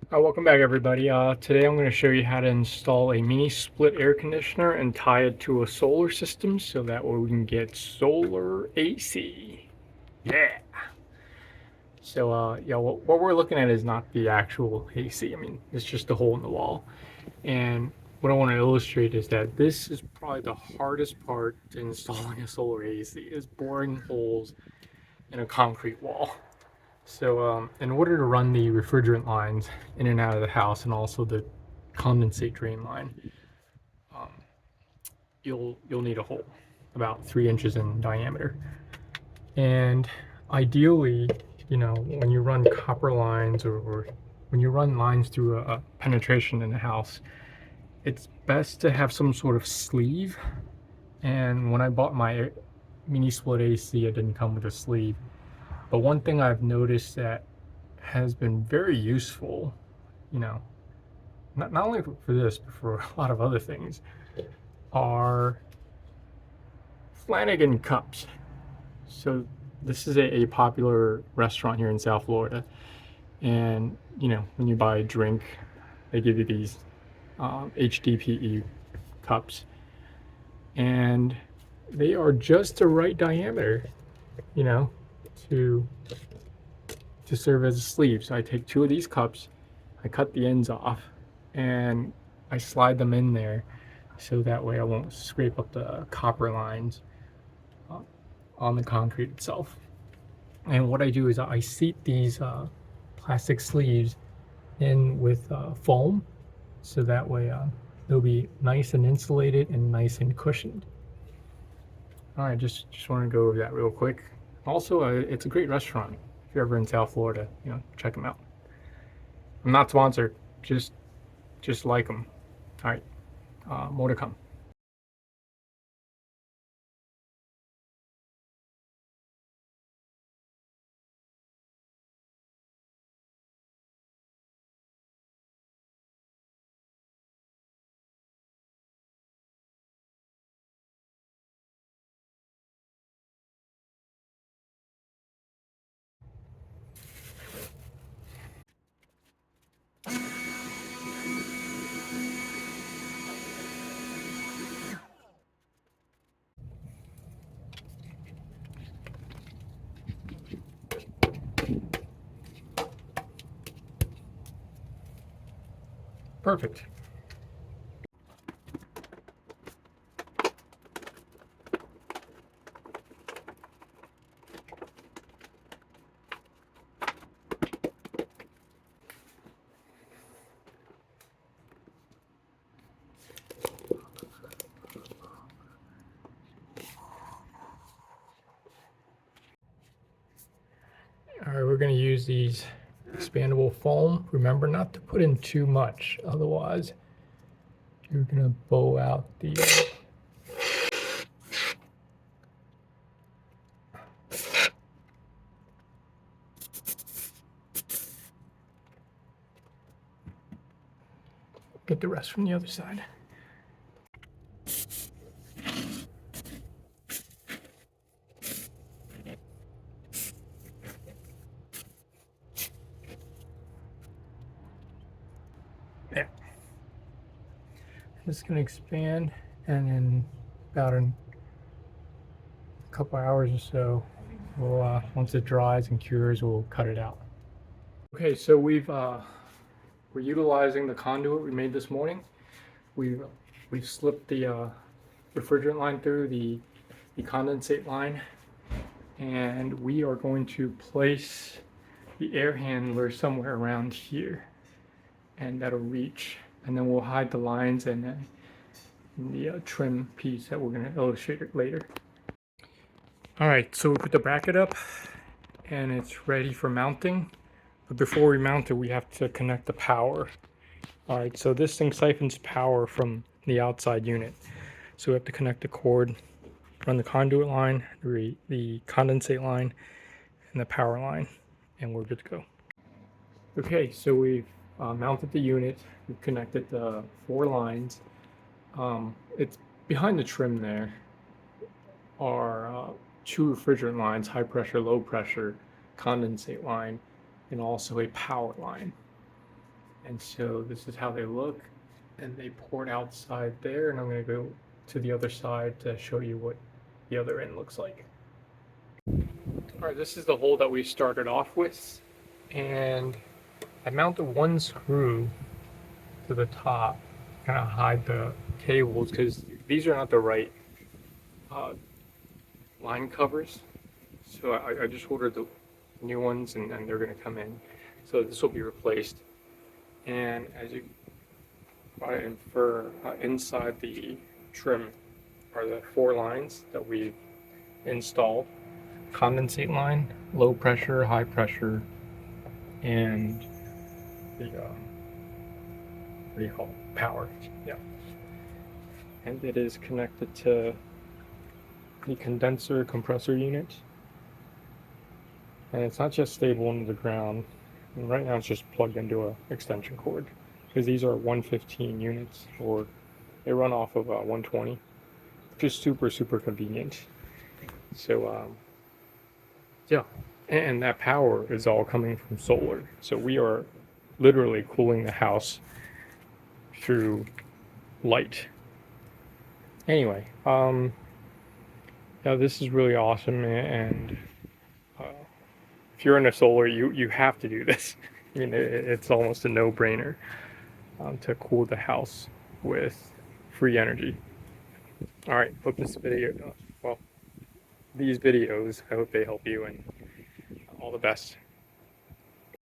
Welcome back everybody. Today I'm going to show you how to install a mini split air conditioner and tie it to a solar system so that way we can get solar AC. Yeah. So yeah, what we're looking at is not the actual AC. I mean, it's just a hole in the wall. And what I want to illustrate is that this is probably the hardest part to installing a solar AC is boring holes in a concrete wall. So in order to run the refrigerant lines in and out of the house and also the condensate drain line, um, you'll need a hole about 3 inches in diameter. And ideally, when you run copper lines or when you run lines through a penetration in a house, it's best to have some sort of sleeve. And when I bought my mini split AC, it didn't come with a sleeve. But one thing I've noticed that has been very useful, you know, not only for this, but for a lot of other things, are Flanagan cups. So this is a popular restaurant here in South Florida. And, when you buy a drink, they give you these HDPE cups. And they are just the right diameter, you know, to serve as a sleeve. So I take 2 of these cups, I cut the ends off, and I slide them in there so that way I won't scrape up the copper lines on the concrete itself. And what I do is I seat these plastic sleeves in with foam so that way they'll be nice and insulated and nice and cushioned. All right, just want to go over that real quick. Also, it's a great restaurant. If you're ever in South Florida, check them out. I'm not sponsored, just like them. All right, more to come. Perfect. All right, we're going to use these expandable foam. Remember not to put in too much, otherwise you're going to bow out the get the rest from the other side. There. This is going to expand, and in about a couple hours or so, we'll once it dries and cures, we'll cut it out. Okay, so we're utilizing the conduit we made this morning. We've slipped the refrigerant line through the condensate line, and we are going to place the air handler somewhere around here, and that'll reach, and then we'll hide the lines and the trim piece that we're going to illustrate it later. All right, so we put the bracket up and it's ready for mounting, but before we mount it we have to connect the power. All right, so this thing siphons power from the outside unit, so we have to connect the cord, run the conduit line, the condensate line, and the power line, and we're good to go. Okay, so we've mounted the unit, we've connected the 4 lines. It's behind the trim there are 2 refrigerant lines, high pressure, low pressure, condensate line, and also a power line. And so this is how they look, and they port outside there, and I'm going to go to the other side to show you what the other end looks like. All right, this is the hole that we started off with, and I mounted one screw to the top, kind of hide the cables, because these are not the right uh, line covers. So I just ordered the new ones, and they're going to come in. So this will be replaced. And as you probably infer, inside the trim are the 4 lines that we've installed. Condensate line, low pressure, high pressure, and the what do you call it? Power. Yeah. And it is connected to the condenser compressor unit. And it's not just stable into the ground. And right now it's just plugged into an extension cord, because these are 115 units, or they run off of 120, which is super convenient. So yeah, and that power is all coming from solar. So we are literally cooling the house through light. Anyway, yeah, this is really awesome, and if you're into solar, you have to do this. I mean, it's almost a no-brainer to cool the house with free energy. All right, hope this video, well, these videos, I hope they help you, and all the best.